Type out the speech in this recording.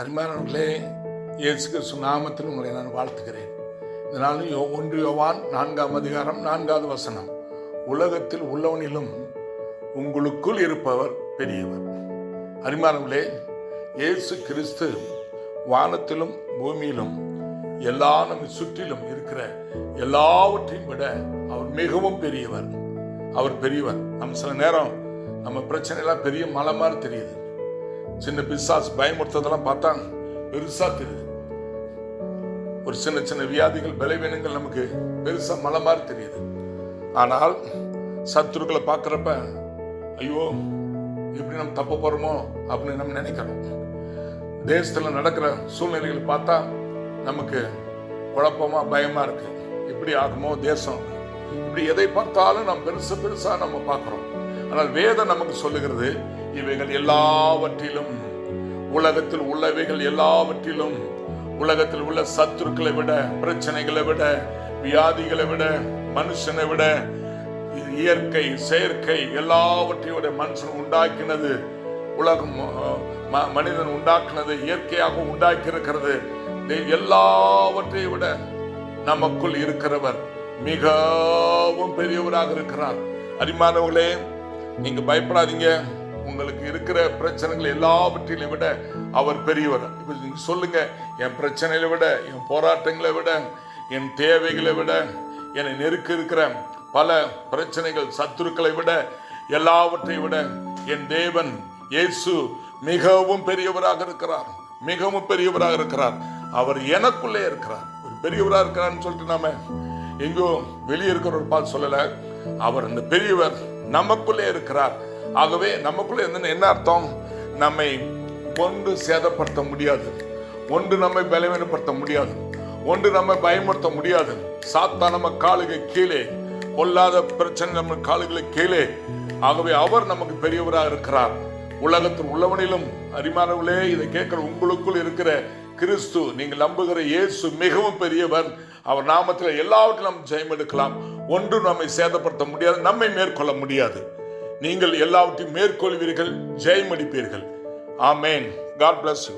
அருமையானவர்களே, இயேசு கிறிஸ்து நாமத்தில் உங்களை நான் வாழ்த்துகிறேன். இந்த நாளில் 1 யோவான் 4ஆம் அதிகாரம் 4வது வசனம், உலகத்தில் உள்ளவனிலும் உங்களுக்குள் இருப்பவர் பெரியவர். அருமையானவர்களே, இயேசு கிறிஸ்து வானத்திலும் பூமியிலும் எல்லா நம்ம சுற்றிலும் இருக்கிற எல்லாவற்றையும் விட அவர் மிகவும் பெரியவர். அவர் பெரியவர். நம்ம சில நேரம் நம்ம பிரச்சனைலாம் பெரிய மலை மாதிரி தெரியுது. சின்ன பிசாசு பயமுறுத்ததெல்லாம் பார்த்தா பெருசா தெரியுது. ஒரு சின்ன சின்ன வியாதிகள், பலவீனங்கள் நமக்கு பெருசா மலை மாதிரி தெரியுது. ஆனால் சத்துருக்களை பார்க்குறப்ப ஐயோ எப்படி நம்ம தப்ப போறோமோ அப்படின்னு நம்ம நினைக்கிறோம். தேசத்துல நடக்கிற சூழ்நிலைகளை பார்த்தா நமக்கு குழப்பமா பயமா இருக்கு. எப்படி ஆகுமோ தேசம், இப்படி எதை பார்த்தாலும் நம்ம பெருசா நம்ம பார்க்கிறோம். ஆனால் வேதம் நமக்கு சொல்லுகிறது, இவைகள் எல்லாவற்றிலும், உலகத்தில் உள்ளவைகள் எல்லாவற்றிலும், உலகத்தில் உள்ள சத்துருக்களை விட, பிரச்சனைகளை விட, வியாதிகளை விட, மனுஷனை விட, இயற்கை செயற்கை எல்லாவற்றையும் விட மனுஷன் உண்டாக்கினது, உலகம் மனிதன் உண்டாக்கினது, இயற்கையாக உண்டாக்கி இருக்கிறது, எல்லாவற்றையும் விட நமக்குள் இருக்கிறவர் மிகவும் பெரியவராக இருக்கிறார். அருமையானவர்களே, நீங்க பயப்படாதீங்க. உங்களுக்கு இருக்கிற பிரச்சனைகள் எல்லாவற்றையும் விட அவர் பெரியவர். இப்ப நீங்க சொல்லுங்க, என் பிரச்சனைகளை விட, என் போராட்டங்களை விட, என் தேவைகளை விட, என்னை நெருக்க இருக்கிற பல பிரச்சனைகள், சத்துருக்களை விட, எல்லாவற்றையும் விட என் தேவன் இயேசு மிகவும் பெரியவராக இருக்கிறார். மிகவும் பெரியவராக இருக்கிறார். அவர் எனக்குள்ளே இருக்கிறார். ஒரு பெரியவராக இருக்கிறார்னு சொல்லிட்டு நாம எங்கோ வெளியே இருக்கிற ஒரு பார்த்து சொல்லல. அவர் அந்த பெரியவர் நமக்குள்ளே இருக்கிறார். ஆகவே நமக்குள்ளே என்ன அர்த்தம்? நம்மை ஒன்று சேதப்படுத்த முடியாது, ஒன்று நம்மை பலவீனப்படுத்த முடியாது, ஒன்று நம்மை பயமுறுத்த முடியாது. சாத்தான் நம்ம காலுக்கு கீழே, பொல்லாத பிரச்சனை நம்ம காலுகளை கீழே. ஆகவே அவர் நமக்கு பெரியவராக இருக்கிறார். உலகத்தில் உள்ளவனிலும், அருமையானவர்களே, இதை கேட்கிற உங்களுக்குள் இருக்கிற கிறிஸ்து, நீங்கள் நம்புகிற இயேசு மிகவும் பெரியவர். அவர் நாமத்தில் எல்லாவற்றிலும் நாம் ஜெயம் எடுக்கலாம். ஒன்று நம்மை சேதப்படுத்த முடியாது, நம்மை மேற்கொள்ள முடியாது. நீங்கள் எல்லாவற்றையும் மேற்கொள்வீர்கள், ஜெயம் அடிப்பீர்கள். ஆமேன். God bless you.